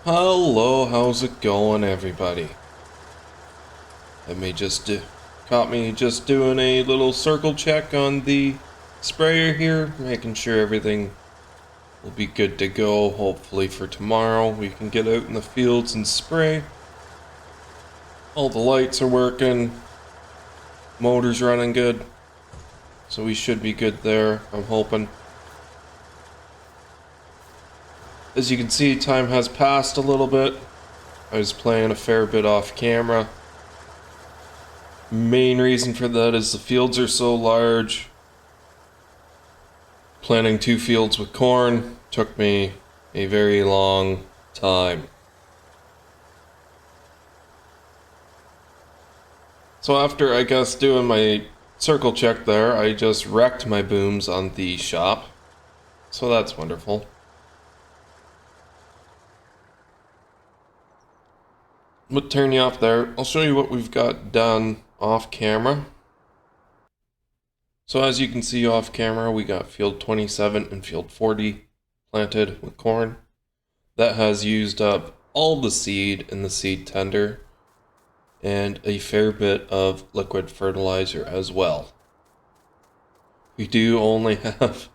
Hello, how's it going, everybody? That may just caught me just doing a little circle check on the sprayer here, making sure everything will be good to go. Hopefully for tomorrow we can get out in the fields and spray. All the lights are working, motor's running good, so we should be good there, I'm hoping. As you can see, time has passed a little bit. I was playing a fair bit off camera. Main reason for that is the fields are so large. Planting 2 fields with corn took me a very long time. So after, I guess, doing my circle check there, I just wrecked my booms on the shop. So that's wonderful. But turn you off there. I'll show you what we've got done off camera. So as you can see off camera, we got field 27 and field 40 planted with corn. That has used up all the seed in the seed tender and a fair bit of liquid fertilizer as well. We do only have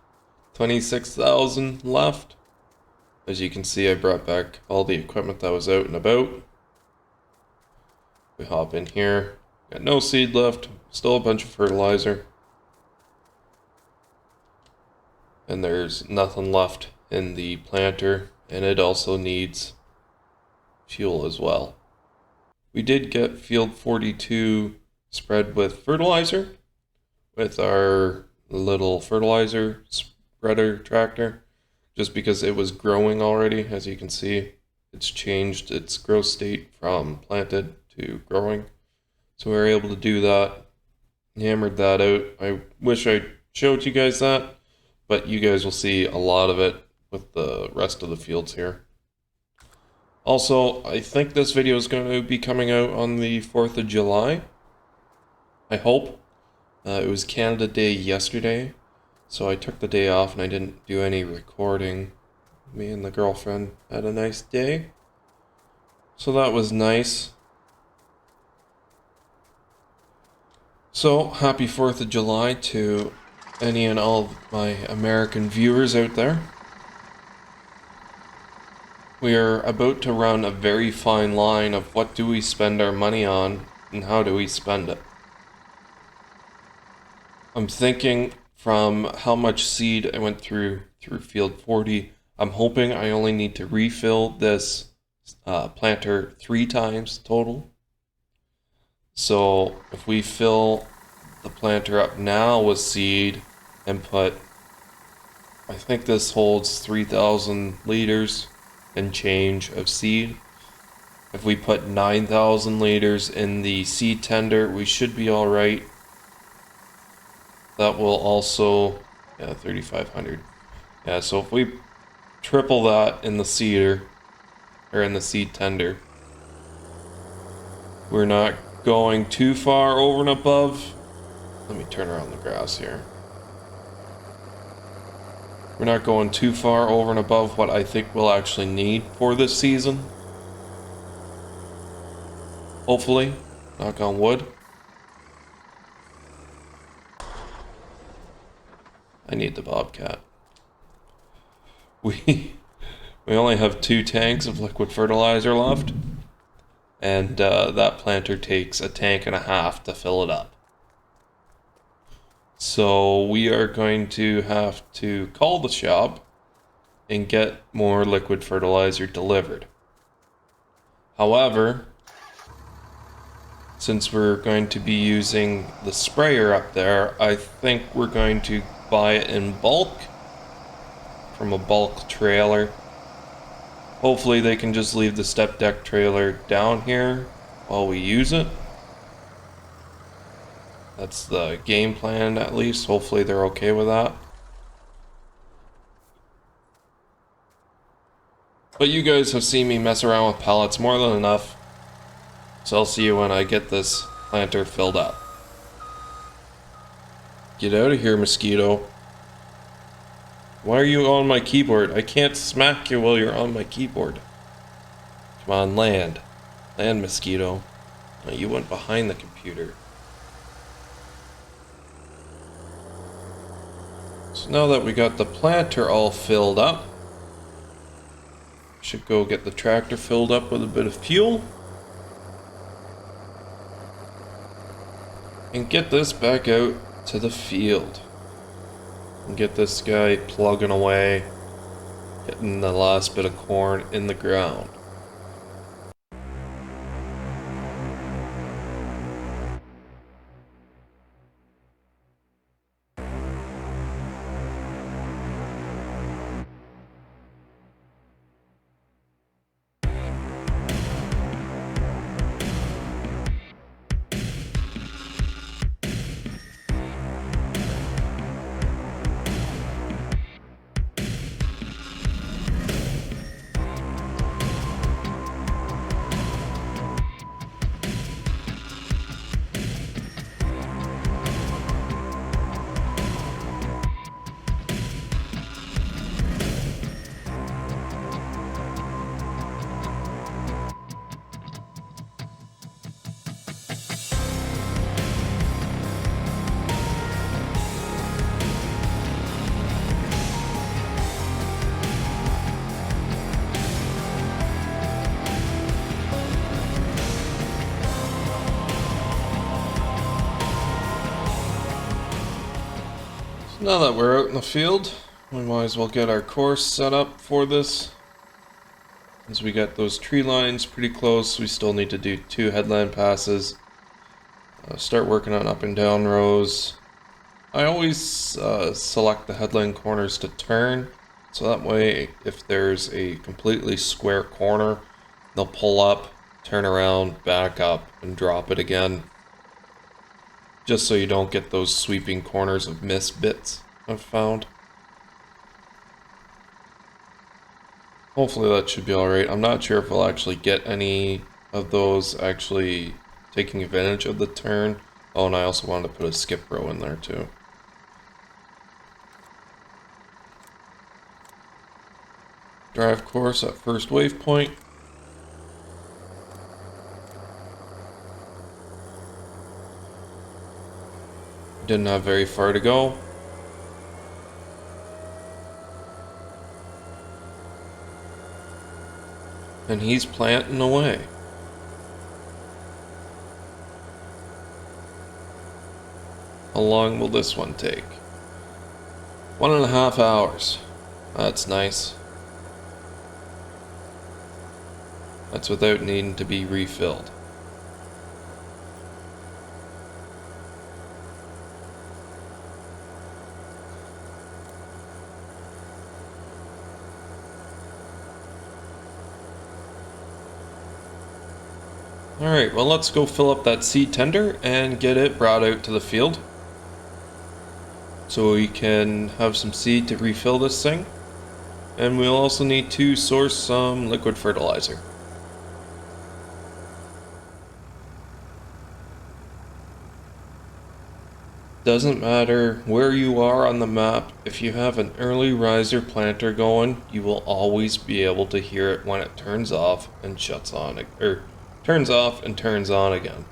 26,000 left. As you can see, I brought back all the equipment that was out and about. We hop in here, got no seed left, still a bunch of fertilizer. And there's nothing left in the planter, and it also needs fuel as well. We did get field 42 spread with fertilizer with our little fertilizer spreader tractor, just because it was growing already. As you can see, it's changed its growth state from planted to growing. So we were able to do that, hammered that out. I wish I showed you guys that, but you guys will see a lot of it with the rest of the fields here. Also, I think this video is going to be coming out on the 4th of July. I hope. It was Canada Day yesterday, so I took the day off and I didn't do any recording. Me and the girlfriend had a nice day, so that was nice. So, happy 4th of July to any and all of my American viewers out there. We are about to run a very fine line of what do we spend our money on and how do we spend it. I'm thinking from how much seed I went through field 40, I'm hoping I only need to refill this planter 3 times total. So if we fill the planter up now with seed and put, I think this holds 3,000 liters and change of seed. If we put 9,000 liters in the seed tender, we should be all right. That will also, 3,500. Yeah, so if we triple that in the seeder, or in the seed tender, we're not going too far over and above. Let me turn around the grass here. We're not going too far over and above what I think we'll actually need for this season. Hopefully, knock on wood. I need the Bobcat. We only have 2 tanks of liquid fertilizer left, and that planter takes a tank and a half to fill it up. So we are going to have to call the shop and get more liquid fertilizer delivered. However, since we're going to be using the sprayer up there, I think we're going to buy it in bulk from a bulk trailer. Hopefully they can just leave the step deck trailer down here while we use it. That's the game plan, at least. Hopefully they're okay with that. But you guys have seen me mess around with pallets more than enough. So I'll see you when I get this planter filled up. Get out of here, mosquito. Why are you on my keyboard? I can't smack you while you're on my keyboard. Come on, land. Land, mosquito. Oh, you went behind the computer. So now that we got the planter all filled up, should go get the tractor filled up with a bit of fuel. And get this back out to the field. And get this guy plugging away, getting the last bit of corn in the ground. Now that we're out in the field, we might as well get our course set up for this. As we got those tree lines pretty close, we still need to do 2 headland passes. Start working on up and down rows. I always select the headland corners to turn, so that way if there's a completely square corner, they'll pull up, turn around, back up, and drop it again. Just so you don't get those sweeping corners of missed bits, I've found. Hopefully that should be alright. I'm not sure if we'll actually get any of those actually taking advantage of the turn. Oh, and I also wanted to put a skip row in there too. Drive course at first waypoint. Didn't have very far to go. And he's planting away. How long will this one take? 1.5 hours. That's nice. That's without needing to be refilled. Alright, well let's go fill up that seed tender and get it brought out to the field. So we can have some seed to refill this thing. And we'll also need to source some liquid fertilizer. Doesn't matter where you are on the map, if you have an early riser planter going, you will always be able to hear it when it turns off and shuts on, or turns off and turns on again.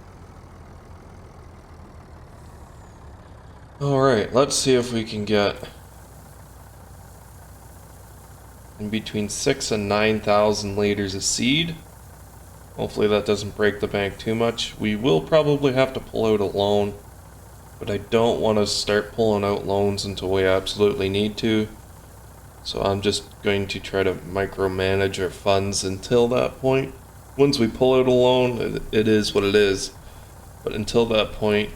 Alright, let's see if we can get in between 6,000 and 9,000 liters of seed. Hopefully that doesn't break the bank too much. We will probably have to pull out a loan, but I don't want to start pulling out loans until we absolutely need to. So I'm just going to try to micromanage our funds until that point. Once we pull out a loan, it is what it is. But until that point,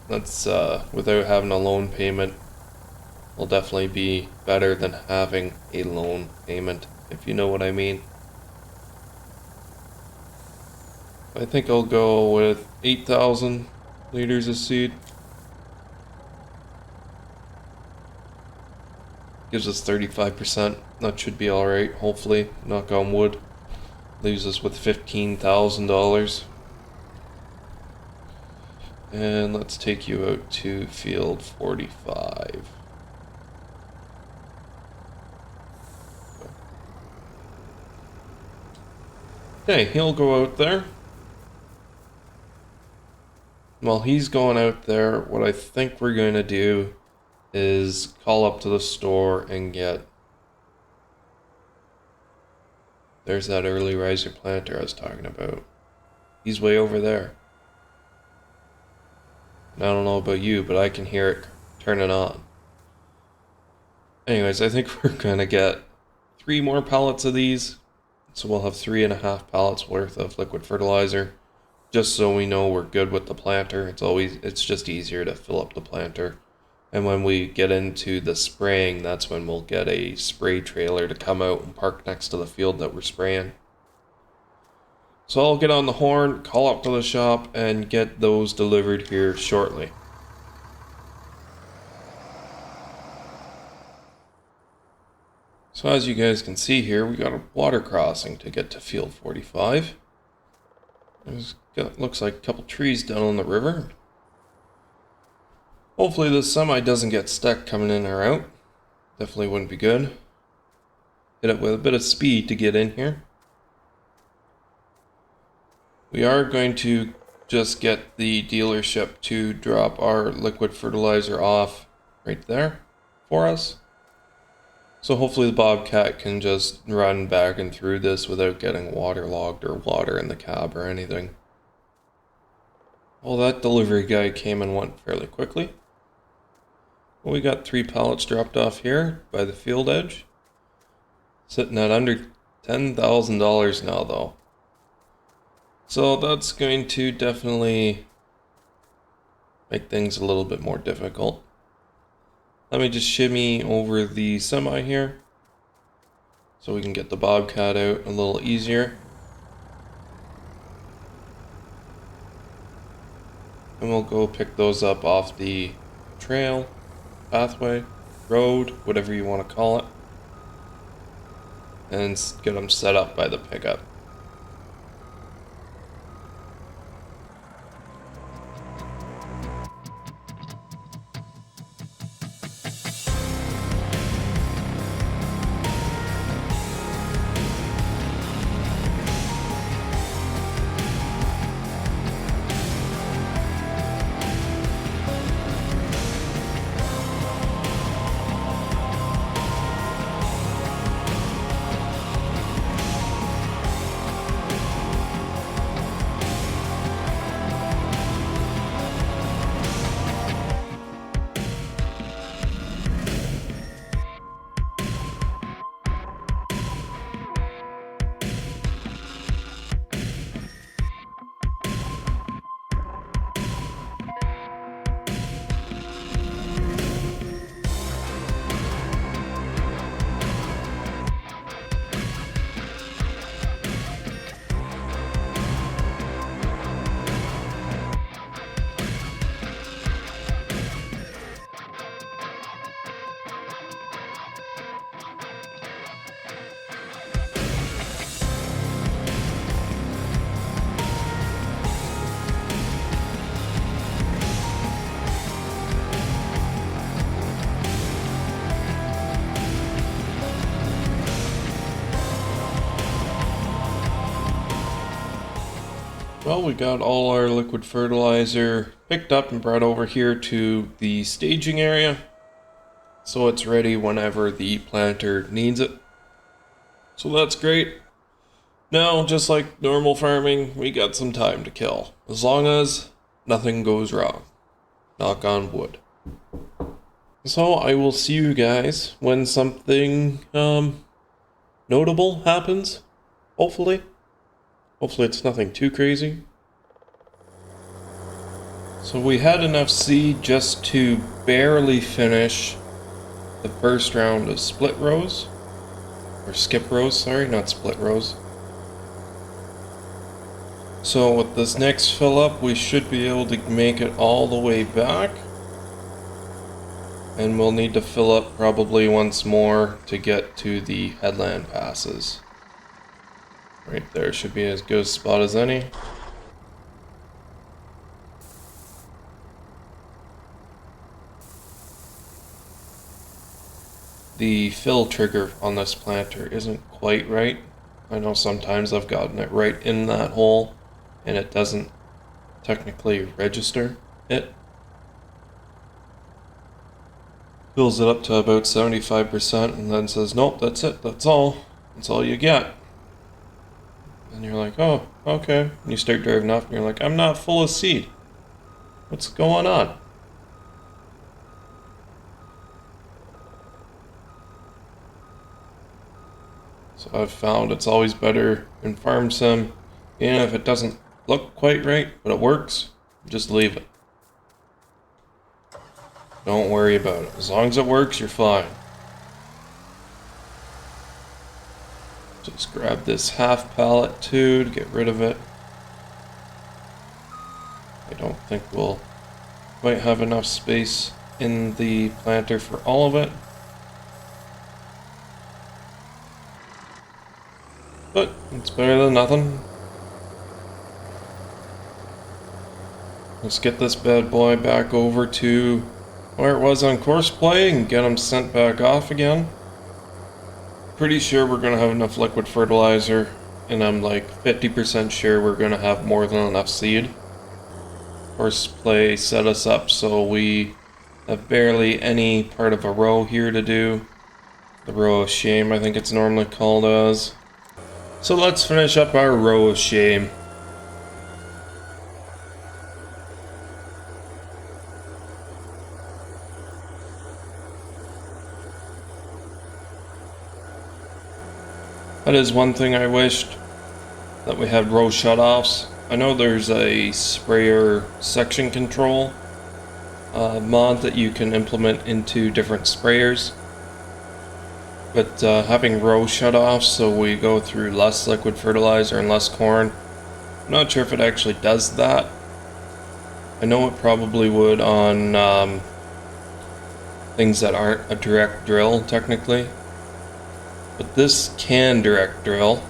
that's without having a loan payment, will definitely be better than having a loan payment, if you know what I mean. I think I'll go with 8,000 liters of seed. Gives us 35%. That should be alright, hopefully. Knock on wood. Leaves us with $15,000. And let's take you out to field 45. Okay, he'll go out there. While he's going out there, what I think we're going to do is call up to the store and get... There's that early riser planter I was talking about. He's way over there. And I don't know about you, but I can hear it turning on. Anyways, I think we're gonna get 3 more pallets of these. So we'll have 3.5 pallets worth of liquid fertilizer. Just so we know we're good with the planter. It's just easier to fill up the planter. And when we get into the spraying, that's when we'll get a spray trailer to come out and park next to the field that we're spraying. So I'll get on the horn, call up to the shop, and get those delivered here shortly. So as you guys can see here, we got a water crossing to get to field 45. Looks like a couple trees down on the river. Hopefully this semi doesn't get stuck coming in or out. Definitely wouldn't be good. Hit it with a bit of speed to get in here. We are going to just get the dealership to drop our liquid fertilizer off right there for us. So hopefully the Bobcat can just run back and through this without getting waterlogged or water in the cab or anything. Well, that delivery guy came and went fairly quickly. Well, we got 3 pallets dropped off here by the field edge. Sitting at under $10,000 now though. So that's going to definitely make things a little bit more difficult. Let me just shimmy over the semi here so we can get the Bobcat out a little easier. And we'll go pick those up off the trail, pathway, road, whatever you want to call it, and get them set up by the pickup. Well, we got all our liquid fertilizer picked up and brought over here to the staging area, so it's ready whenever the planter needs it. So that's great. Now, just like normal farming, we got some time to kill, as long as nothing goes wrong. Knock on wood. So I will see you guys when something notable happens, hopefully. Hopefully it's nothing too crazy. So we had enough seed just to barely finish the first round of split rows. Or skip rows, sorry, not split rows. So with this next fill up, we should be able to make it all the way back. And we'll need to fill up probably once more to get to the headland passes. Right there should be as good a spot as any. The fill trigger on this planter isn't quite right, I know sometimes I've gotten it right in that hole and it doesn't technically register it. Fills it up to about 75% and then says, nope, that's it, that's all you get. And you're like, oh, okay. And you start driving off and you're like, I'm not full of seed. What's going on? So I've found it's always better in Farm Sim, and if it doesn't look quite right, but it works, just leave it. Don't worry about it. As long as it works, you're fine. Just grab this half pallet too to get rid of it. I don't think we'll quite have enough space in the planter for all of it. But it's better than nothing. Let's get this bad boy back over to where it was on course play and get him sent back off again. Pretty sure we're going to have enough liquid fertilizer, and I'm like 50% sure we're going to have more than enough seed. Course play set us up so we have barely any part of a row here to do. The row of shame, I think it's normally called as. So let's finish up our row of shame. That is one thing I wished, that we had row shutoffs. I know there's a sprayer section control mod that you can implement into different sprayers. But having row shutoffs so we go through less liquid fertilizer and less corn, I'm not sure if it actually does that. I know it probably would on things that aren't a direct drill technically. But this can direct drill.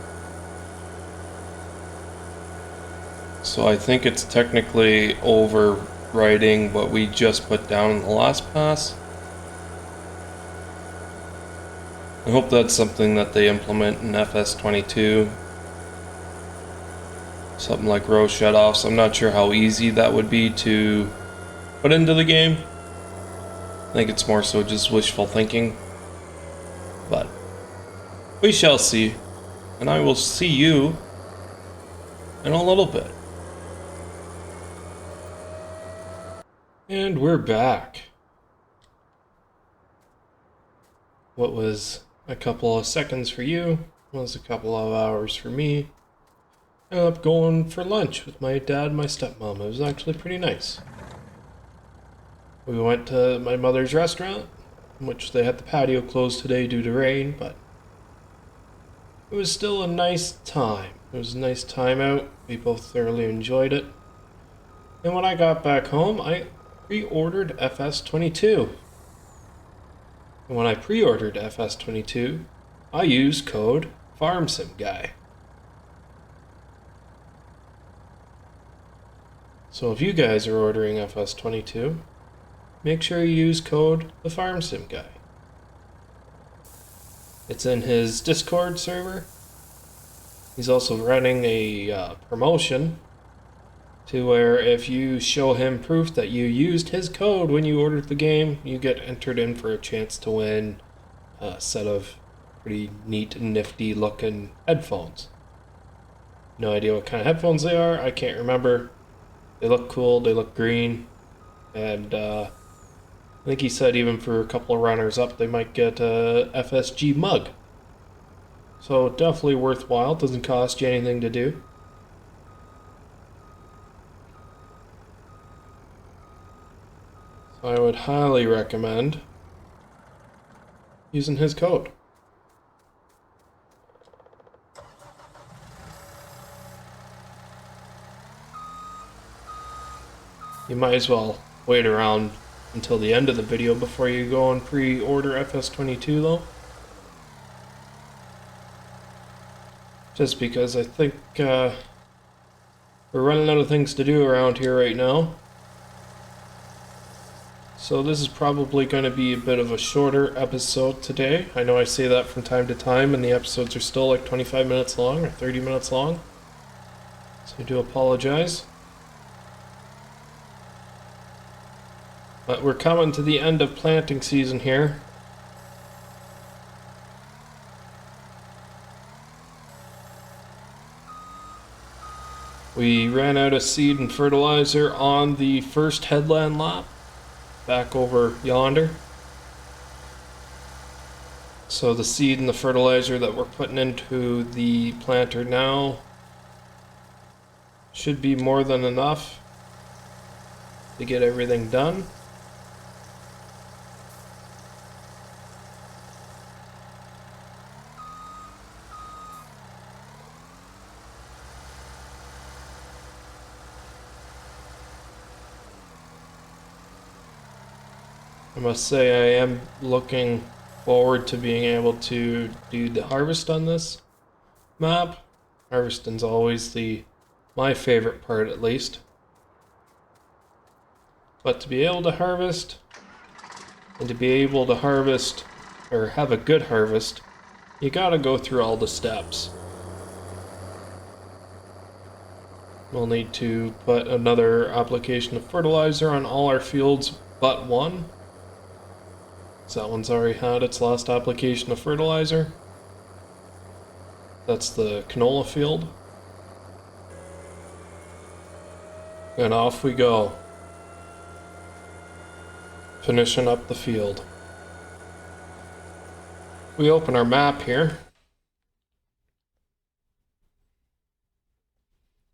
So I think it's technically overriding what we just put down in the last pass. I hope that's something that they implement in FS22. Something like row shutoffs. I'm not sure how easy that would be to put into the game. I think it's more so just wishful thinking. But we shall see. And I will see you in a little bit. And we're back. What was a couple of seconds for you was a couple of hours for me. I ended up going for lunch with my dad and my stepmom. It was actually pretty nice. We went to my mother's restaurant, which they had the patio closed today due to rain, but it was still a nice time. It was a nice time out. We both thoroughly enjoyed it. And when I got back home, I pre-ordered FS22. And when I pre-ordered FS22, I used code FarmSimGuy. So if you guys are ordering FS22, make sure you use code TheFarmSimGuy. It's in his Discord server. He's also running a promotion to where if you show him proof that you used his code when you ordered the game, you get entered in for a chance to win a set of pretty neat, nifty looking headphones. No idea what kind of headphones they are, I can't remember. They look cool, they look green, and I think he said even for a couple of runners up they might get a FSG mug. So definitely worthwhile, doesn't cost you anything to do. So I would highly recommend using his code. You might as well wait around until the end of the video before you go and pre-order FS22 though. Just because I think we're running out of things to do around here right now. So this is probably going to be a bit of a shorter episode today. I know I say that from time to time and the episodes are still like 25 minutes long or 30 minutes long. So I do apologize. But we're coming to the end of planting season here. We ran out of seed and fertilizer on the first headland lap, back over yonder. So the seed and the fertilizer that we're putting into the planter now should be more than enough to get everything done. I must say I am looking forward to being able to do the harvest on this map. Harvesting's always my favorite part, at least. But to be able to harvest, and to be able to harvest, or have a good harvest, you gotta go through all the steps. We'll need to put another application of fertilizer on all our fields but one. So that one's already had its last application of fertilizer. That's the canola field. And off we go. Finishing up the field. We open our map here.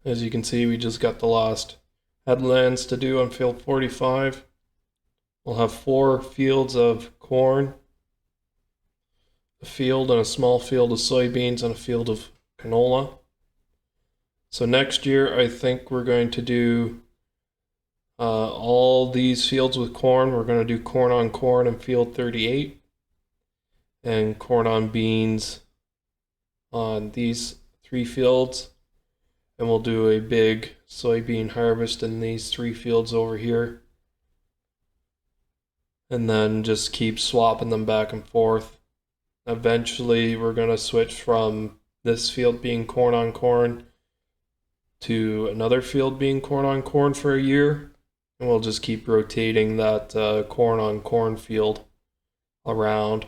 As you can see, we just got the last headlands to do on field 45. We'll have 4 fields of corn, a field and a small field of soybeans, and a field of canola. So next year, I think we're going to do all these fields with corn. We're going to do corn on corn in field 38, and corn on beans on these 3 fields. And we'll do a big soybean harvest in these 3 fields over here. And then just keep swapping them back and forth. Eventually, we're going to switch from this field being corn on corn to another field being corn on corn for a year. And we'll just keep rotating that corn on corn field around.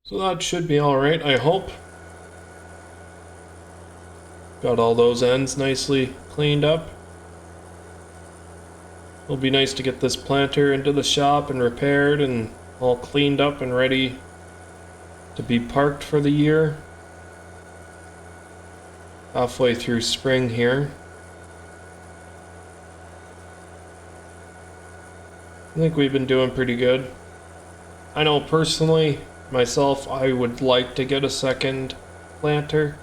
So that should be alright, I hope. Got all those ends nicely cleaned up. It'll be nice to get this planter into the shop and repaired and all cleaned up and ready to be parked for the year. Halfway through spring here. I think we've been doing pretty good. I know personally, myself, I would like to get a second planter,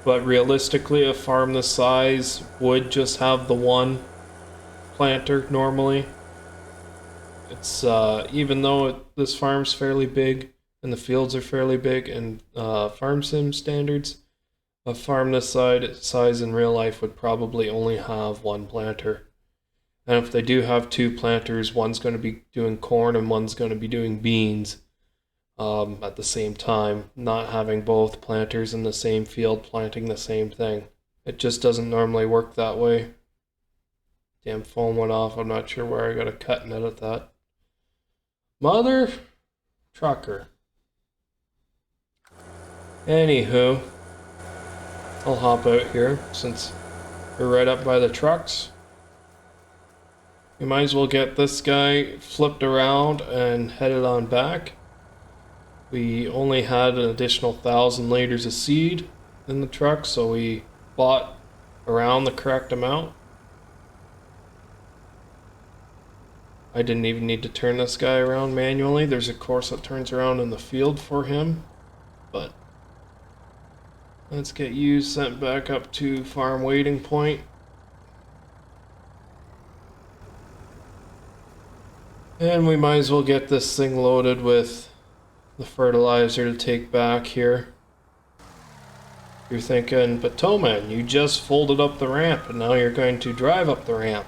but realistically a farm this size would just have the one planter normally. It's even though this farm's fairly big and the fields are fairly big and farm sim standards, a farm this size in real life would probably only have one planter. And if they do have 2 planters, one's going to be doing corn and one's going to be doing beans at the same time, not having both planters in the same field planting the same thing. It just doesn't normally work that way. Damn phone went off. I'm not sure where I gotta cut and edit that. Mother trucker. Anywho, I'll hop out here since we're right up by the trucks. We might as well get this guy flipped around and headed on back. We only had an additional 1,000 liters of seed in the truck, so we bought around the correct amount. I didn't even need to turn this guy around manually. There's a course that turns around in the field for him. But let's get you sent back up to farm waiting point. And we might as well get this thing loaded with the fertilizer to take back here. You're thinking, but Toman, you just folded up the ramp and now you're going to drive up the ramp.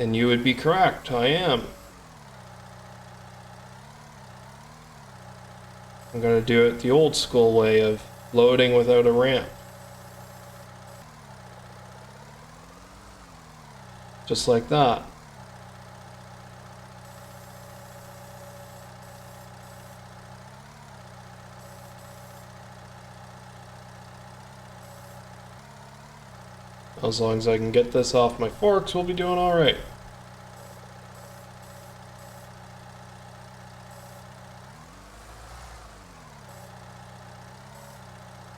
And you would be correct, I am. I'm gonna do it the old school way of loading without a ramp. Just like that. As long as I can get this off my forks, we'll be doing alright.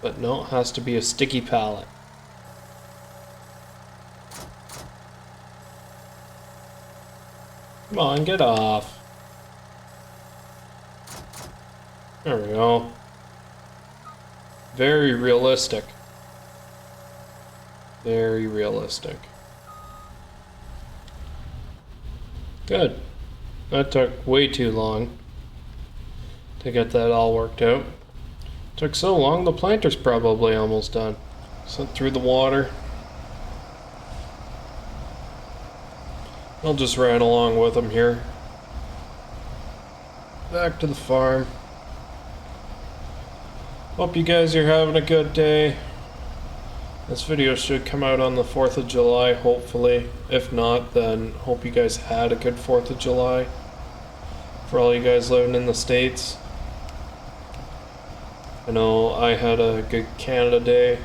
But no, it has to be a sticky pallet. Come on, get off. There we go. Very realistic. Very realistic. Good. That took way too long to get that all worked out. Took so long, the planter's probably almost done. Sent through the water. I'll just ride along with them here. Back to the farm. Hope you guys are having a good day. This video should come out on the 4th of July, hopefully. If not, then hope you guys had a good 4th of July. For all you guys living in the States. I know I had a good Canada Day.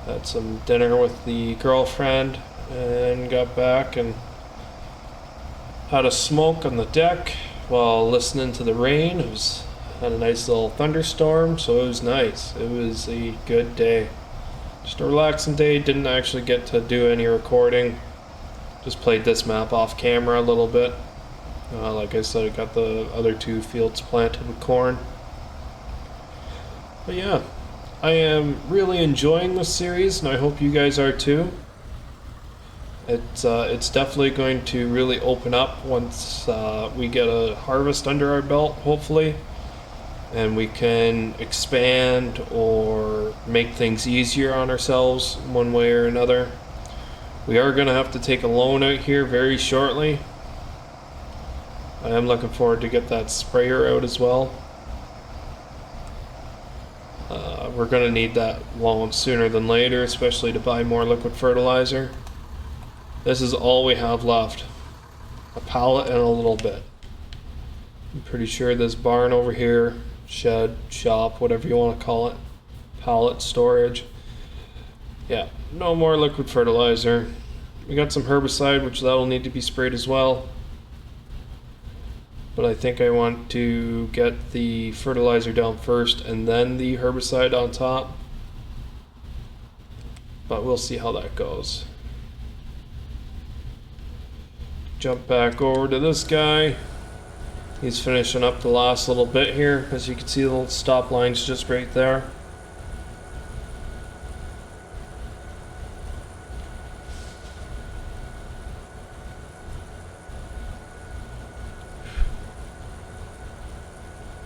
Had some dinner with the girlfriend and got back and had a smoke on the deck while listening to the rain. Had a nice little thunderstorm, so it was nice. It was a good day. Just a relaxing day, didn't actually get to do any recording. Just played this map off camera a little bit. Like I said, I got the other 2 fields planted with corn. But yeah, I am really enjoying this series, and I hope you guys are too. It's definitely going to really open up once we get a harvest under our belt, hopefully. And we can expand or make things easier on ourselves one way or another. We are going to have to take a loan out here very shortly. I am looking forward to get that sprayer out as well. We're going to need that loan sooner than later, especially to buy more liquid fertilizer. This is all we have left. A pallet and a little bit. I'm pretty sure this barn over here, shed, shop, whatever you want to call it, pallet storage. Yeah, no more liquid fertilizer. We got some herbicide, which that'll need to be sprayed as well. But I think I want to get the fertilizer down first and then the herbicide on top. But we'll see how that goes. Jump back over to this guy. He's finishing up the last little bit here. As you can see, the little stop line's just right there.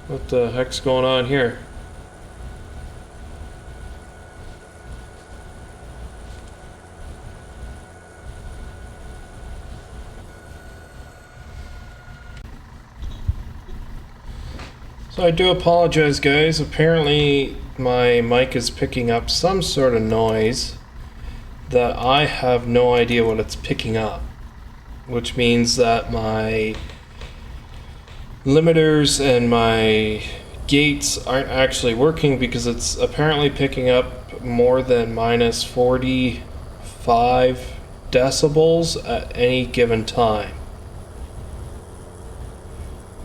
What the heck's going on here? So I do apologize, guys. Apparently my mic is picking up some sort of noise that I have no idea what it's picking up, which means that my limiters and my gates aren't actually working because it's apparently picking up more than minus 45 decibels at any given time.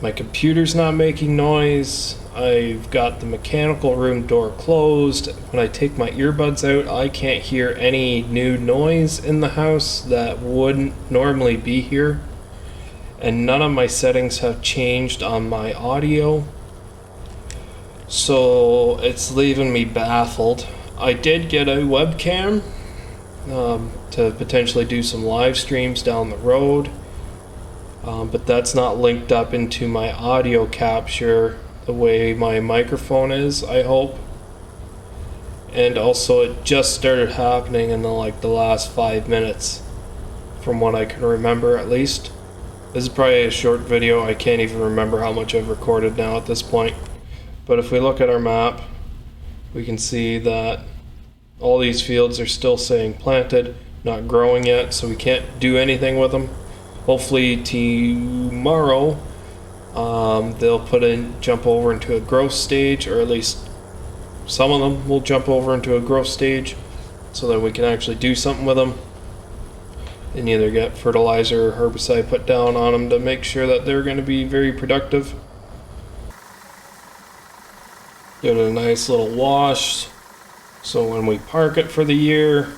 My computer's not making noise. I've got the mechanical room door closed. When I take my earbuds out, I can't hear any new noise in the house that wouldn't normally be here. And none of my settings have changed on my audio. So it's leaving me baffled. I did get a webcam to potentially do some live streams down the road. But that's not linked up into my audio capture the way my microphone is, I hope. And also it just started happening in the last 5 minutes. from what I can remember at least. This is probably a short video. I can't even remember how much I've recorded now at this point. But if we look at our map, we can see that all these fields are still saying planted, not growing yet, so we can't do anything with them. Hopefully tomorrow they'll jump over into a growth stage, or at least some of them will jump over into a growth stage so that we can actually do something with them and either get fertilizer or herbicide put down on them to make sure that they're going to be very productive. Give it a nice little wash so when we park it for the year,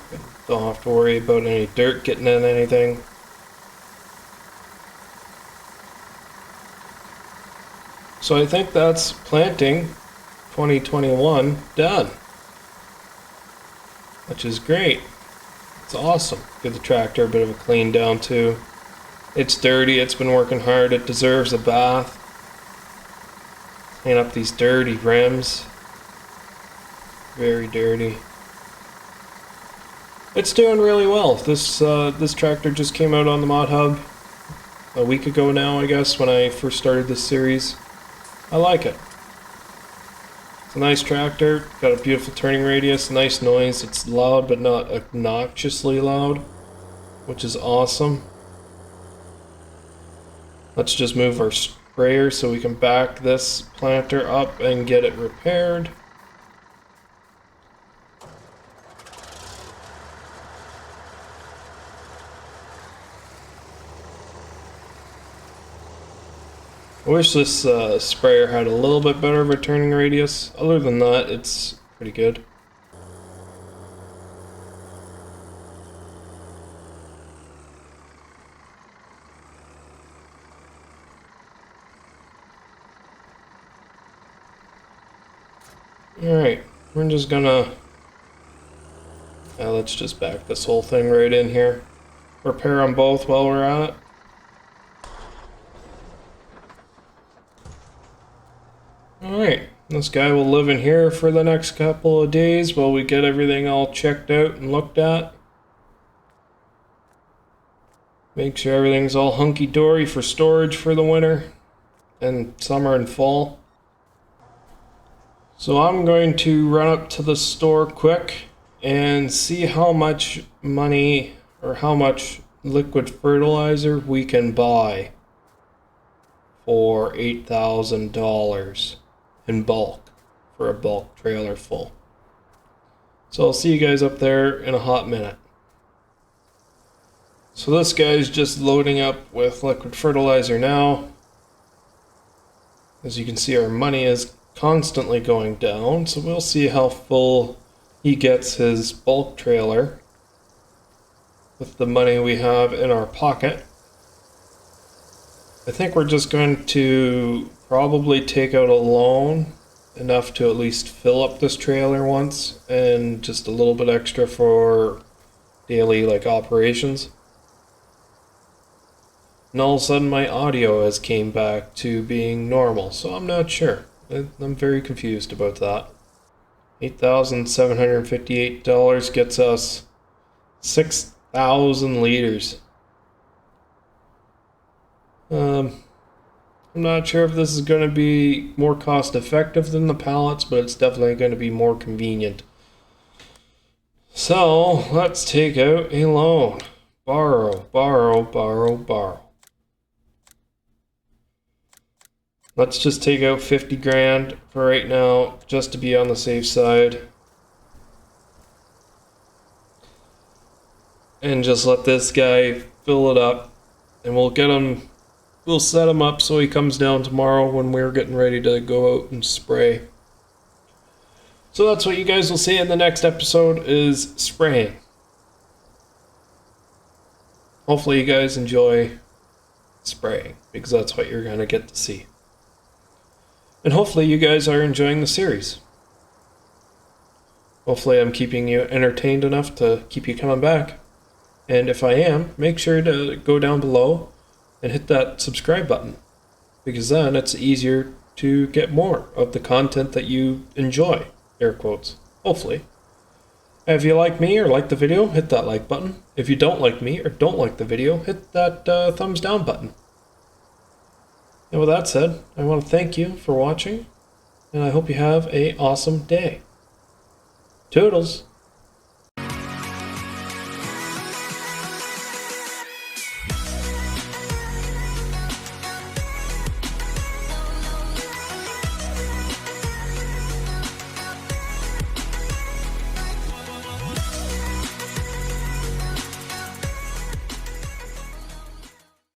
don't have to worry about any dirt getting in anything. So I think that's planting 2021 done, which is great. It's awesome. Give the tractor a bit of a clean down too. It's dirty, it's been working hard, it deserves a bath. Clean up these dirty rims. Very dirty. It's doing really well. This tractor just came out on the Mod Hub a week ago now, I guess, when I first started this series. I like it. It's a nice tractor, got a beautiful turning radius, nice noise. It's loud but not obnoxiously loud, which is awesome. Let's just move our sprayer so we can back this planter up and get it repaired. I wish this sprayer had a little bit better of a turning radius. Other than that, it's pretty good. Alright, we're just gonna... let's just back this whole thing right in here. Repair them both while we're at it. Alright, this guy will live in here for the next couple of days while we get everything all checked out and looked at. Make sure everything's all hunky-dory for storage for the winter and summer and fall. So I'm going to run up to the store quick and see how much money or how much liquid fertilizer we can buy for $8,000 in bulk for a bulk trailer full. So I'll see you guys up there in a hot minute. So this guy's just loading up with liquid fertilizer now. As you can see, our money is constantly going down, so we'll see how full he gets his bulk trailer with the money we have in our pocket. I think we're just going to probably take out a loan enough to at least fill up this trailer once, and just a little bit extra for daily operations. And all of a sudden my audio has came back to being normal, so I'm not sure. I'm very confused about that. $8,758 gets us 6,000 liters. I'm not sure if this is going to be more cost effective than the pallets, but it's definitely going to be more convenient. So let's take out a loan. Borrow, borrow, borrow, borrow. Let's just take out 50 grand for right now, just to be on the safe side. And just let this guy fill it up, and we'll set him up so he comes down tomorrow when we're getting ready to go out and spray. So that's what you guys will see in the next episode, is spraying. Hopefully you guys enjoy spraying, because that's what you're going to get to see. And hopefully you guys are enjoying the series. Hopefully I'm keeping you entertained enough to keep you coming back. And if I am, make sure to go down below and hit that subscribe button, because then it's easier to get more of the content that you enjoy, air quotes, hopefully. If you like me or like the video, hit that like button. If you don't like me or don't like the video, hit that thumbs down button. And with that said, I want to thank you for watching, and I hope you have an awesome day. Toodles!